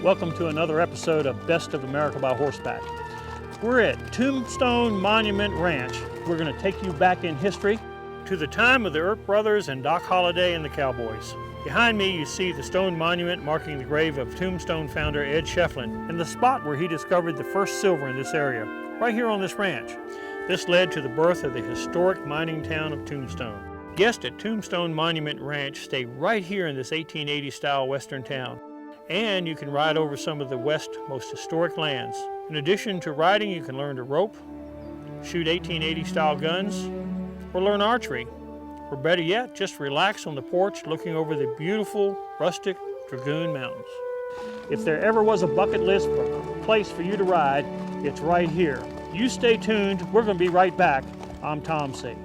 Welcome to another episode of Best of America by Horseback. We're at Tombstone Monument Ranch. We're going to take you back in history to the time of the Earp brothers and Doc Holliday and the Cowboys. Behind me you see the stone monument marking the grave of Tombstone founder Ed Shefflin and the spot where he discovered the first silver in this area, right here on this ranch. This led to the birth of the historic mining town of Tombstone. Guests at Tombstone Monument Ranch stay right here in this 1880 style western town. And you can ride over some of the West's most historic lands. In addition to riding, you can learn to rope, shoot 1880 style guns, or learn archery. Or better yet, just relax on the porch looking over the beautiful rustic Dragoon Mountains. If there ever was a bucket list for a place for you to ride, it's right here. You stay tuned, we're going to be right back. I'm Tom Seay.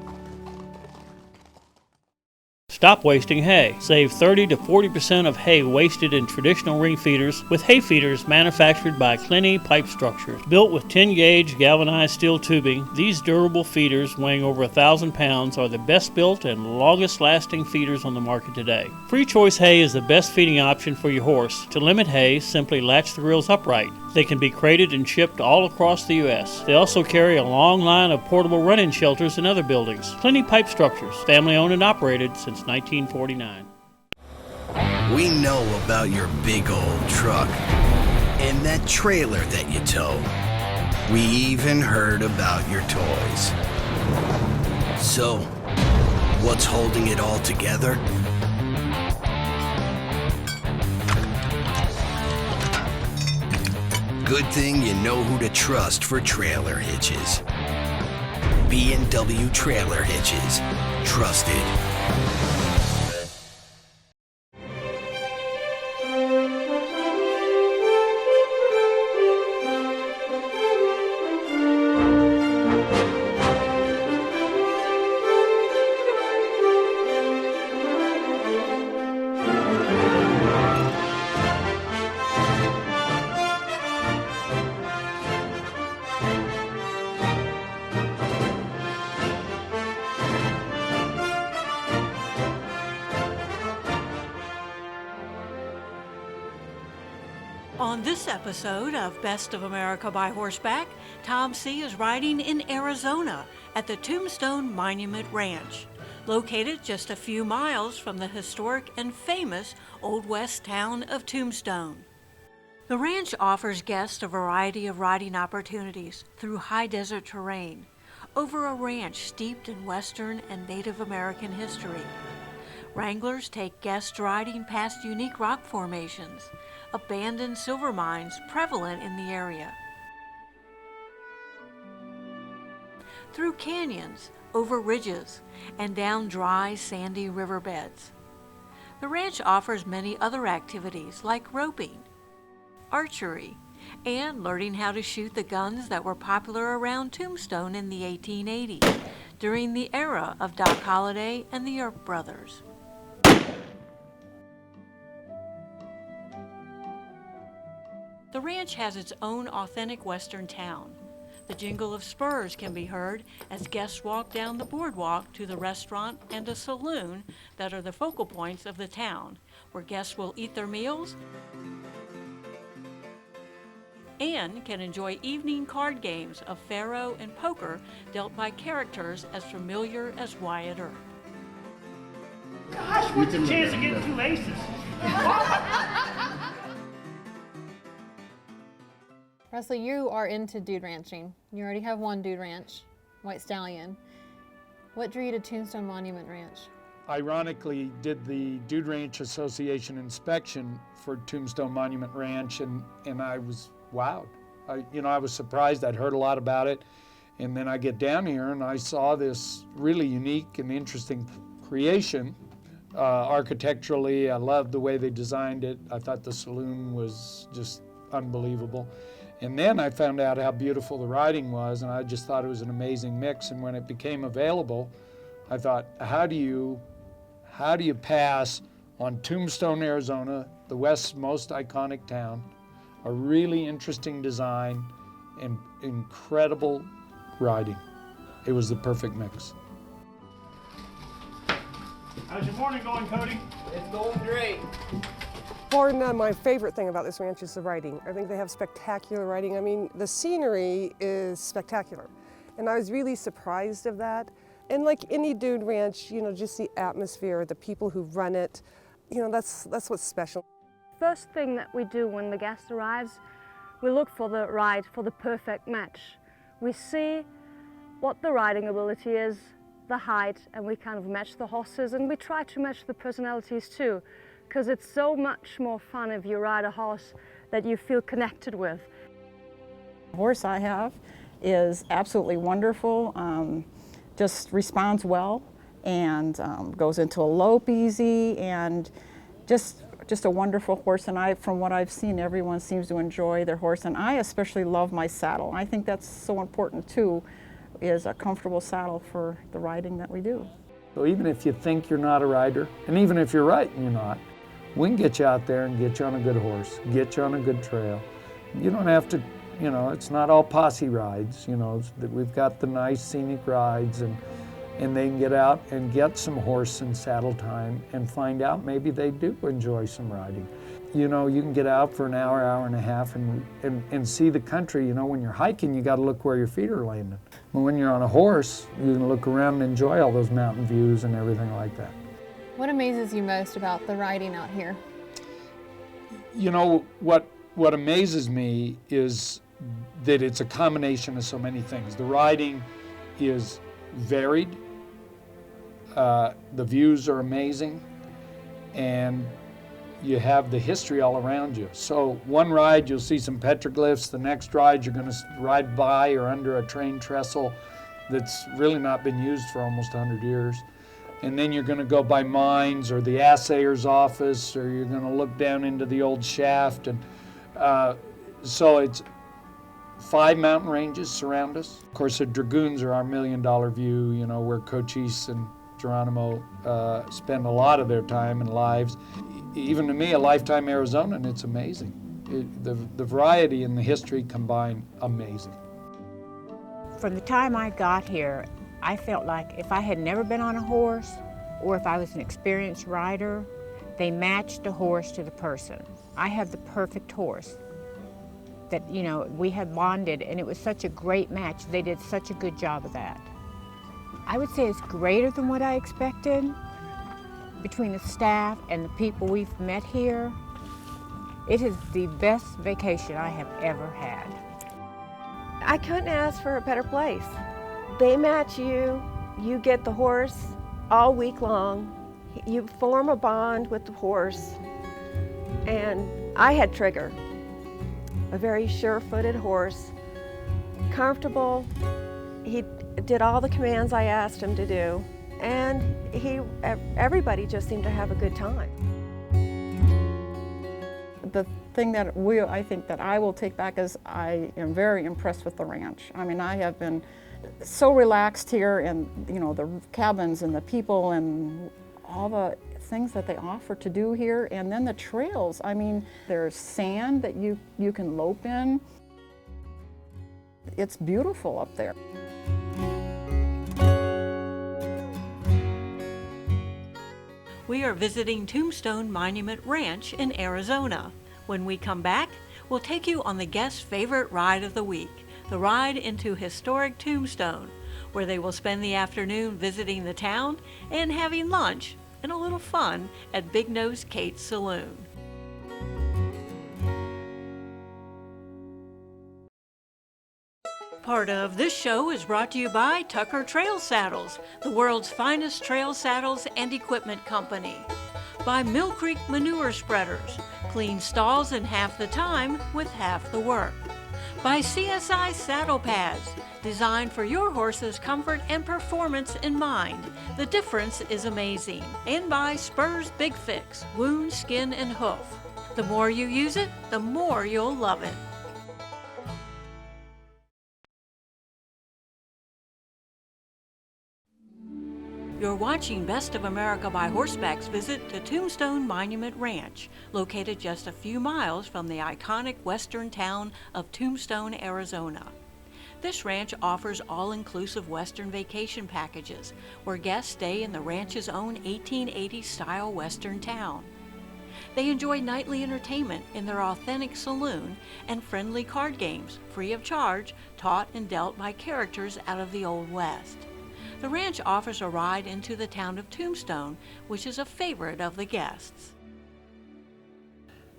Stop wasting hay. Save 30 to 40% of hay wasted in traditional ring feeders with hay feeders manufactured by Clenny Pipe Structures. Built with 10-gauge galvanized steel tubing, these durable feeders weighing over 1,000 pounds are the best built and longest lasting feeders on the market today. Free choice hay is the best feeding option for your horse. To limit hay, simply latch the grills upright. They can be crated and shipped all across the U.S. They also carry a long line of portable run-in shelters in other buildings. Clenny Pipe Structures, family owned and operated since 1949. We know about your big old truck and that trailer that you tow. We even heard about your toys. So, what's holding it all together? Good thing you know who to trust for trailer hitches. B&W Trailer Hitches. Trusted. On this episode of Best of America by Horseback, Tom Seay is riding in Arizona at the Tombstone Monument Ranch, located just a few miles from the historic and famous Old West town of Tombstone. The ranch offers guests a variety of riding opportunities through high desert terrain, over a ranch steeped in Western and Native American history. Wranglers take guests riding past unique rock formations, abandoned silver mines prevalent in the area, through canyons, over ridges, and down dry, sandy riverbeds. The ranch offers many other activities like roping, archery, and learning how to shoot the guns that were popular around Tombstone in the 1880s, during the era of Doc Holliday and the Earp brothers. The ranch has its own authentic Western town. The jingle of spurs can be heard as guests walk down the boardwalk to the restaurant and a saloon that are the focal points of the town, where guests will eat their meals and can enjoy evening card games of faro and poker dealt by characters as familiar as Wyatt Earp. Gosh, what's the chance of getting 2 aces? Russell, you are into dude ranching. You already have one dude ranch, White Stallion. What drew you to Tombstone Monument Ranch? Ironically, did the Dude Ranch Association inspection for Tombstone Monument Ranch, and I was wowed. I was surprised. I'd heard a lot about it, and then I get down here and I saw this really unique and interesting creation. Architecturally, I loved the way they designed it. I thought the saloon was just unbelievable. And then I found out how beautiful the riding was, and I just thought it was an amazing mix. And when it became available, I thought, how do you pass on Tombstone, Arizona, the West's most iconic town, a really interesting design, and incredible riding? It was the perfect mix. How's your morning going, Cody? It's going great. Bar none, my favorite thing about this ranch is the riding. I think they have spectacular riding. I mean, the scenery is spectacular. And I was really surprised of that. And like any dude ranch, you know, just the atmosphere, the people who run it, you know, that's what's special. First thing that we do when the guest arrives, we look for the ride, for the perfect match. We see what the riding ability is, the height, and we kind of match the horses, and we try to match the personalities too, because it's so much more fun if you ride a horse that you feel connected with. The horse I have is absolutely wonderful, just responds well and goes into a lope easy, and just a wonderful horse. And from what I've seen, everyone seems to enjoy their horse, and I especially love my saddle. I think that's so important too, is a comfortable saddle for the riding that we do. So even if you think you're not a rider, and even if you're right and you're not, we can get you out there and get you on a good horse, get you on a good trail. You don't have to, you know, it's not all posse rides, you know, we've got the nice scenic rides, and they can get out and get some horse and saddle time and find out maybe they do enjoy some riding. You know, you can get out for an hour, hour and a half and see the country. You know, when you're hiking, you got to look where your feet are landing. But when you're on a horse, you can look around and enjoy all those mountain views and everything like that. What amazes you most about the riding out here? You know, what amazes me is that it's a combination of so many things. The riding is varied, the views are amazing, and you have the history all around you. So one ride you'll see some petroglyphs, the next ride you're going to ride by or under a train trestle that's really not been used for almost 100 years. And then you're going to go by mines or the assayer's office, or you're going to look down into the old shaft. And so it's 5 mountain ranges surround us. Of course, the Dragoons are our $1 million view, you know, where Cochise and Geronimo spend a lot of their time and lives. Even to me, a lifetime Arizonan, it's amazing. The variety and the history combine, amazing. From the time I got here, I felt like if I had never been on a horse, or if I was an experienced rider, they matched the horse to the person. I have the perfect horse that, you know, we had bonded, and it was such a great match. They did such a good job of that. I would say it's greater than what I expected. Between the staff and the people we've met here, it is the best vacation I have ever had. I couldn't ask for a better place. They match you, you get the horse all week long, you form a bond with the horse, and I had Trigger, a very sure-footed horse, comfortable. He did all the commands I asked him to do, and everybody just seemed to have a good time. The thing that I think that I will take back is I am very impressed with the ranch. I mean, I have been so relaxed here, and you know, the cabins and the people and all the things that they offer to do here, and then the trails. I mean, there's sand that you can lope in. It's beautiful up there. We are visiting Tombstone Monument Ranch in Arizona. When we come back, we'll take you on the guest's favorite ride of the week, the ride into historic Tombstone, where they will spend the afternoon visiting the town and having lunch and a little fun at Big Nose Kate's Saloon. Part of this show is brought to you by Tucker Trail Saddles, the world's finest trail saddles and equipment company. By Mill Creek Manure Spreaders, clean stalls in half the time with half the work. By CSI Saddle Pads, designed for your horse's comfort and performance in mind. The difference is amazing. And by Spurs Big Fix, wound, skin, and hoof. The more you use it, the more you'll love it. You're watching Best of America by Horseback's visit to Tombstone Monument Ranch, located just a few miles from the iconic western town of Tombstone, Arizona. This ranch offers all-inclusive western vacation packages, where guests stay in the ranch's own 1880s-style western town. They enjoy nightly entertainment in their authentic saloon and friendly card games, free of charge, taught and dealt by characters out of the Old West. The ranch offers a ride into the town of Tombstone, which is a favorite of the guests.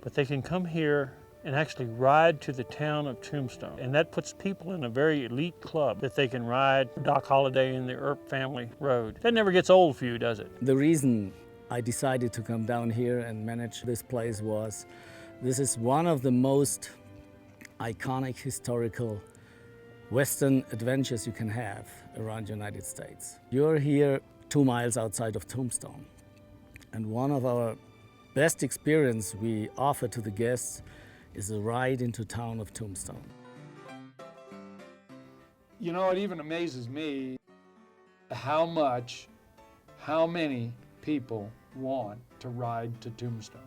But they can come here and actually ride to the town of Tombstone. And that puts people in a very elite club that they can ride Doc Holliday and the Earp family road. That never gets old for you, does it? The reason I decided to come down here and manage this place was this is one of the most iconic historical Western adventures you can have around the United States. You're here 2 miles outside of Tombstone. And one of our best experience we offer to the guests is a ride into town of Tombstone. You know, it even amazes me how many people want to ride to Tombstone.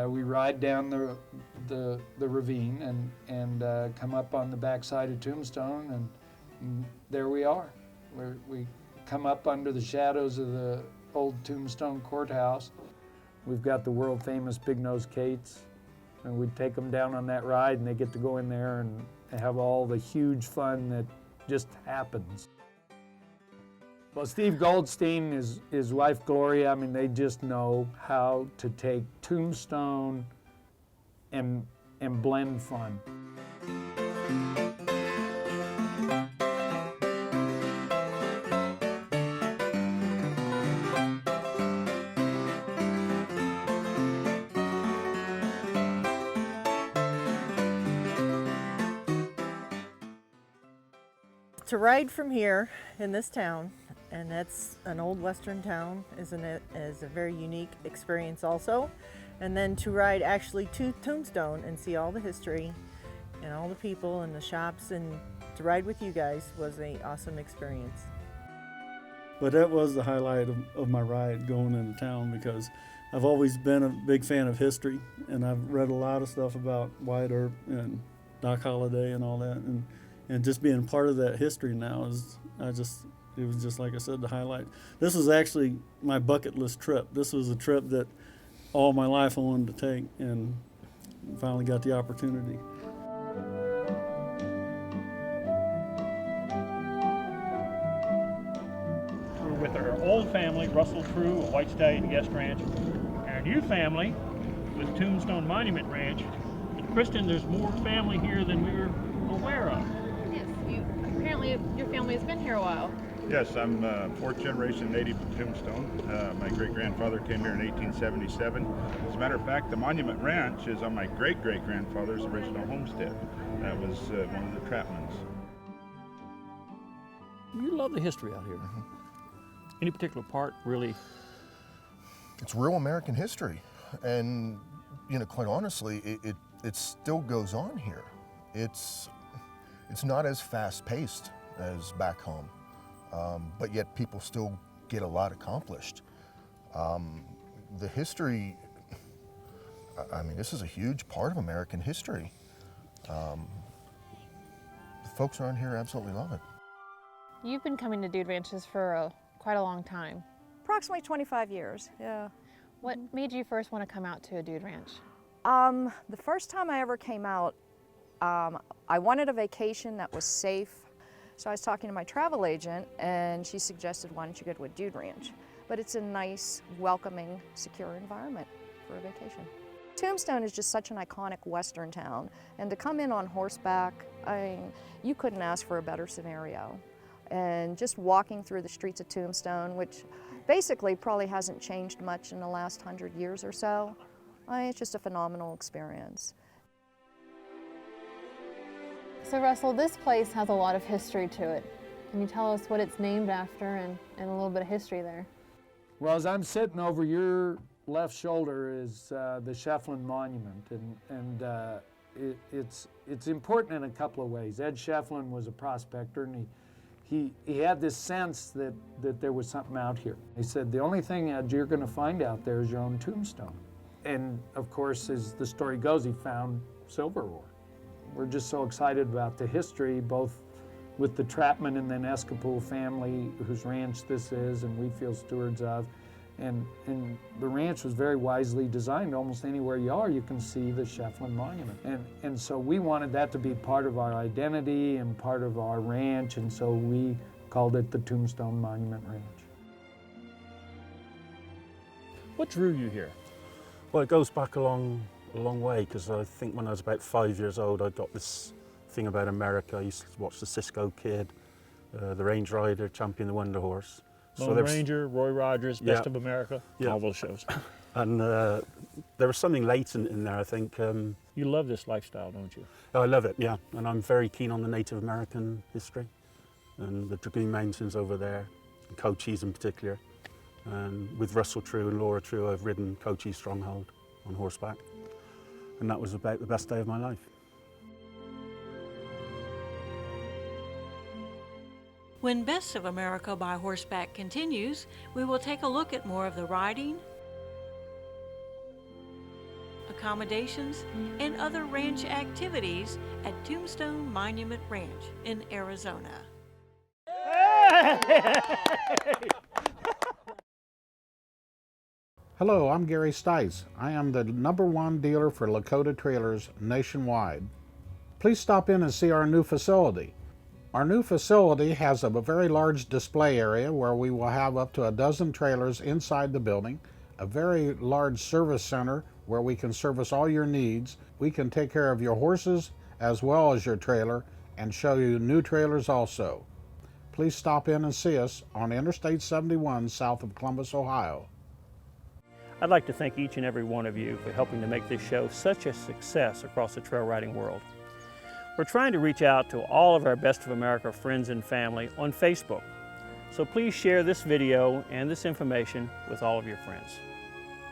We ride down the ravine and come up on the backside of Tombstone, and there we are. We come up under the shadows of the old Tombstone courthouse. We've got the world famous Big Nose Cates, and we take them down on that ride, and they get to go in there and have all the huge fun that just happens. Well, Steve Goldstein, his wife Gloria, I mean, they just know how to take Tombstone and blend fun. To ride from here in this town, and that's an old Western town, isn't it, is a very unique experience also. And then to ride actually to Tombstone and see all the history and all the people and the shops, and to ride with you guys was an awesome experience. But that was the highlight of my ride going into town, because I've always been a big fan of history, and I've read a lot of stuff about Wyatt Earp and Doc Holliday and all that, and just being part of that history now it was just, like I said, the highlight. This was actually my bucket list trip. This was a trip that all my life I wanted to take, and finally got the opportunity. We're with our old family, Russell True of White Stallion Guest Ranch, and our new family with Tombstone Monument Ranch. And Kristen, there's more family here than we were aware of. Yes, apparently your family has been here a while. Yes, I'm fourth generation native of Tombstone. My great-grandfather came here in 1877. As a matter of fact, the Monument Ranch is on my great-great-grandfather's original homestead. That was one of the Trapmans. You love the history out here. Any particular part really? It's real American history. And, you know, quite honestly, it still goes on here. It's not as fast-paced as back home. But yet people still get a lot accomplished. The history, I mean, this is a huge part of American history. The folks around here absolutely love it. You've been coming to Dude Ranches for quite a long time. Approximately 25 years, yeah. What made you first want to come out to a Dude Ranch? The first time I ever came out, I wanted a vacation that was safe. So I was talking to my travel agent, and she suggested, why don't you go to a Dude Ranch? But it's a nice, welcoming, secure environment for a vacation. Tombstone is just such an iconic Western town, and to come in on horseback, you couldn't ask for a better scenario. And just walking through the streets of Tombstone, which basically probably hasn't changed much in the last 100 years or so, it's just a phenomenal experience. So Russell, this place has a lot of history to it. Can you tell us what it's named after and a little bit of history there? Well, as I'm sitting over your left shoulder is the Shefflin Monument, and it's important in a couple of ways. Ed Shefflin was a prospector, and he had this sense that there was something out here. He said, the only thing, Ed, you're going to find out there is your own tombstone. And of course, as the story goes, he found silver ore. We're just so excited about the history, both with the Trapman and then Escapol family, whose ranch this is and we feel stewards of, And the ranch was very wisely designed. Almost anywhere you are, you can see the Shefflin Monument. And so we wanted that to be part of our identity and part of our ranch, and so we called it the Tombstone Monument Ranch. What drew you here? Well, it goes back a long way, because I think when I was about 5 years old, I got this thing about America. I used to watch the Cisco Kid, the Range Rider, Champion the Wonder Horse. Lone Ranger, Roy Rogers, Best of America, all those shows. And there was something latent in there, I think. You love this lifestyle, don't you? I love it, yeah. And I'm very keen on the Native American history and the Dragoon Mountains over there, and Cochise in particular. And with Russell True and Laura True, I've ridden Cochise Stronghold on horseback. And that was about the best day of my life. When Best of America by Horseback continues, we will take a look at more of the riding, accommodations, and other ranch activities at Tombstone Monument Ranch in Arizona. Hello, I'm Gary Stice. I am the #1 dealer for Lakota trailers nationwide. Please stop in and see our new facility. Our new facility has a very large display area where we will have up to a dozen trailers inside the building, a very large service center where we can service all your needs. We can take care of your horses as well as your trailer and show you new trailers also. Please stop in and see us on Interstate 71 south of Columbus, Ohio. I'd like to thank each and every one of you for helping to make this show such a success across the trail riding world. We're trying to reach out to all of our Best of America friends and family on Facebook. So please share this video and this information with all of your friends.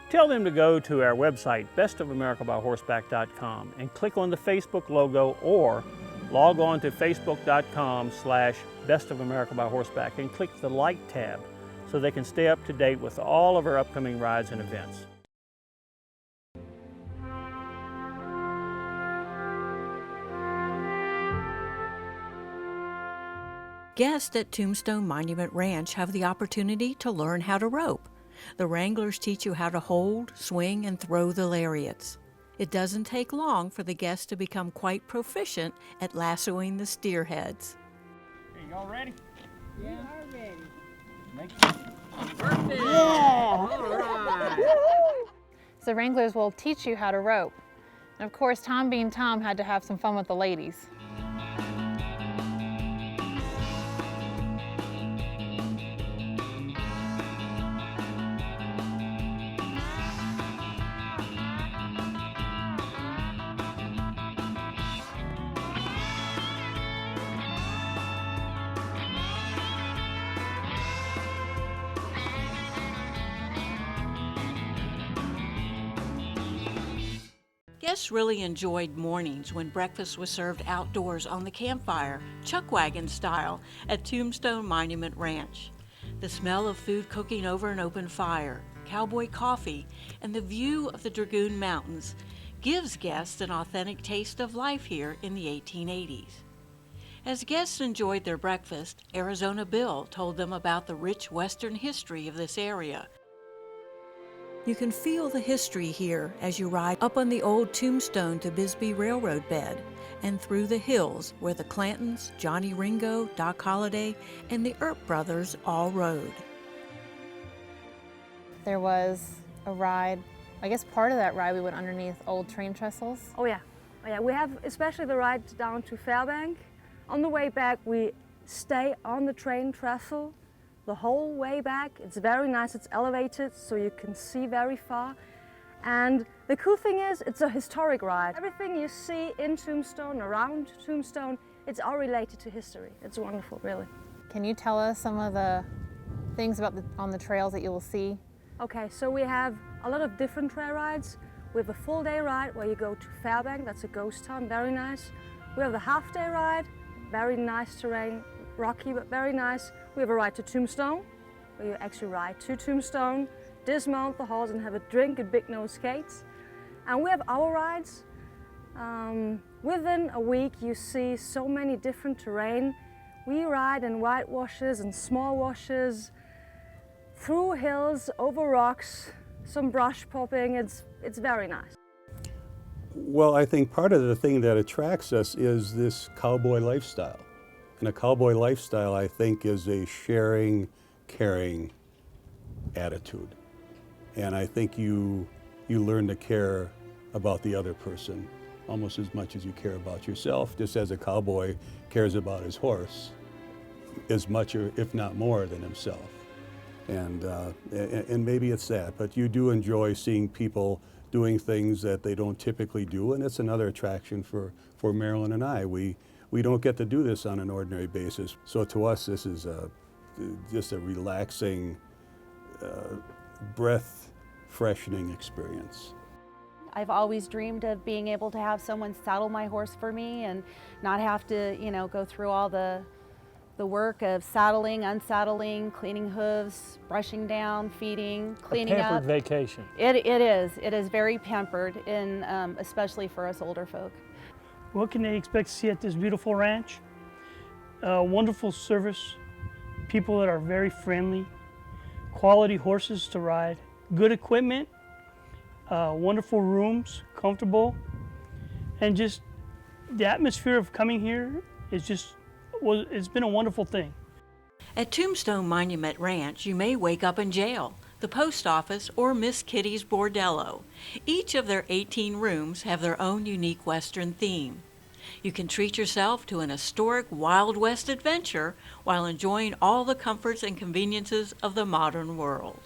Tell them to go to our website, bestofamericabyhorseback.com, and click on the Facebook logo, or log on to facebook.com/bestofamericabyhorseback and click the like tab so they can stay up to date with all of our upcoming rides and events. Guests at Tombstone Monument Ranch have the opportunity to learn how to rope. The wranglers teach you how to hold, swing, and throw the lariats. It doesn't take long for the guests to become quite proficient at lassoing the steer heads. Hey, y'all ready? Yeah, I'm ready. Perfect! Yeah! All right! So wranglers will teach you how to rope. And of course, Tom being Tom had to have some fun with the ladies. Guests really enjoyed mornings when breakfast was served outdoors on the campfire, chuck wagon style, at Tombstone Monument Ranch. The smell of food cooking over an open fire, cowboy coffee, and the view of the Dragoon Mountains gives guests an authentic taste of life here in the 1880s. As guests enjoyed their breakfast, Arizona Bill told them about the rich Western history of this area. You can feel the history here as you ride up on the old Tombstone to Bisbee Railroad bed and through the hills where the Clantons, Johnny Ringo, Doc Holliday, and the Earp brothers all rode. There was a ride, I guess part of that ride we went underneath old train trestles. Oh yeah, we have especially the ride down to Fairbank. On the way back we stay on the train trestle the whole way back. It's very nice, it's elevated so you can see very far. And the cool thing is, it's a historic ride. Everything you see in Tombstone, around Tombstone, it's all related to history. It's wonderful, really. Can you tell us some of the things about on the trails that you will see? Okay, so we have a lot of different trail rides. We have a full day ride where you go to Fairbank, that's a ghost town, very nice. We have the half day ride, very nice terrain, rocky but very nice. We have a ride to Tombstone, where you actually ride to Tombstone, dismount the horse and have a drink at Big Nose Skates. And we have our rides. Within a week you see so many different terrain. We ride in white washes and small washes, through hills, over rocks, some brush popping. It's very nice. Well, I think part of the thing that attracts us is this cowboy lifestyle. And a cowboy lifestyle, I think, is a sharing, caring attitude. And I think you learn to care about the other person almost as much as you care about yourself, just as a cowboy cares about his horse as much or if not more than himself. And maybe it's that, but you do enjoy seeing people doing things that they don't typically do, and it's another attraction for Marilyn and I. We don't get to do this on an ordinary basis, so to us this is just a relaxing, breath-freshening experience. I've always dreamed of being able to have someone saddle my horse for me and not have to, go through all the work of saddling, unsaddling, cleaning hooves, brushing down, feeding, cleaning a pampered up. Vacation. It is. It is very pampered, and especially for us older folk. What can they expect to see at this beautiful ranch? Wonderful service, people that are very friendly, quality horses to ride, good equipment, wonderful rooms, comfortable, and just the atmosphere of coming here is just, it's been a wonderful thing. At Tombstone Monument Ranch, you may wake up in jail, the post office, or Miss Kitty's Bordello. Each of their 18 rooms have their own unique Western theme. You can treat yourself to an historic Wild West adventure while enjoying all the comforts and conveniences of the modern world.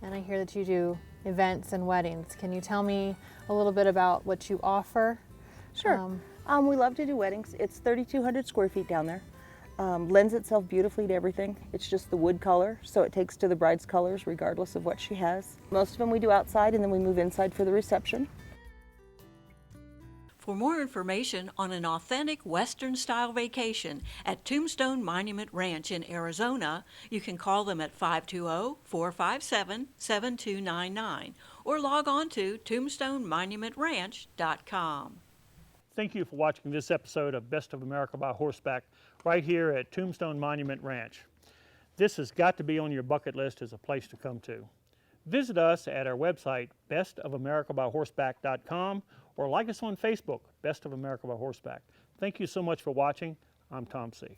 And I hear that you do events and weddings. Can you tell me a little bit about what you offer? Sure. We love to do weddings. It's 3,200 square feet down there. Lends itself beautifully to everything. It's just the wood color, so it takes to the bride's colors regardless of what she has. Most of them we do outside, and then we move inside for the reception. For more information on an authentic Western-style vacation at Tombstone Monument Ranch in Arizona, you can call them at 520-457-7299 or log on to tombstonemonumentranch.com. Thank you for watching this episode of Best of America by Horseback right here at Tombstone Monument Ranch. This has got to be on your bucket list as a place to come to. Visit us at our website, bestofamericabyhorseback.com, or like us on Facebook, Best of America by Horseback. Thank you so much for watching. I'm Tom Seay.